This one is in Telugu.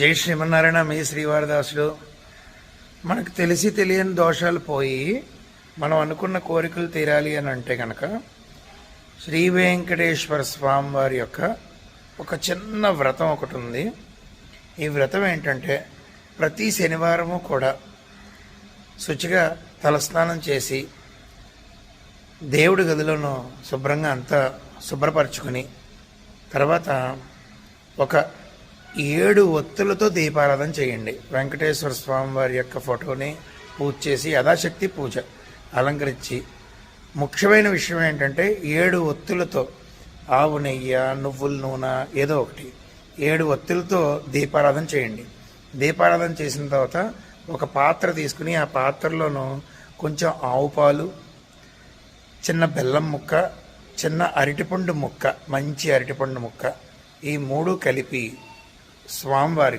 జై శ్రీమన్నారాయణ. మీ శ్రీవారదాసుడు. మనకు తెలిసి తెలియని దోషాలు పోయి మనం అనుకున్న కోరికలు తీరాలి అని అంటే కనుక శ్రీ వెంకటేశ్వర స్వామి వారి యొక్క ఒక చిన్న వ్రతం ఒకటి ఉంది. ఈ వ్రతం ఏంటంటే ప్రతి శనివారము కూడా శుచిగా తలస్నానం చేసి దేవుడి గదిలోనూ శుభ్రంగా అంతా శుభ్రపరచుకుని తర్వాత ఒక 7 ఒత్తులతో దీపారాధన చేయండి. వెంకటేశ్వర స్వామి వారి యొక్క ఫోటోని పూజ చేసి యథాశక్తి పూజ అలంకరించి, ముఖ్యమైన విషయం ఏంటంటే 7 ఒత్తులతో ఆవు నెయ్యి, నువ్వుల నూనె ఏదో ఒకటి 7 ఒత్తులతో దీపారాధన చేయండి. దీపారాధన చేసిన తర్వాత ఒక పాత్ర తీసుకుని ఆ పాత్రలోనూ కొంచెం ఆవు పాలు, చిన్న బెల్లం ముక్క, చిన్న అరటిపండు ముక్క, మంచి అరటిపండు ముక్క, ఈ 3 కలిపి స్వామివారికి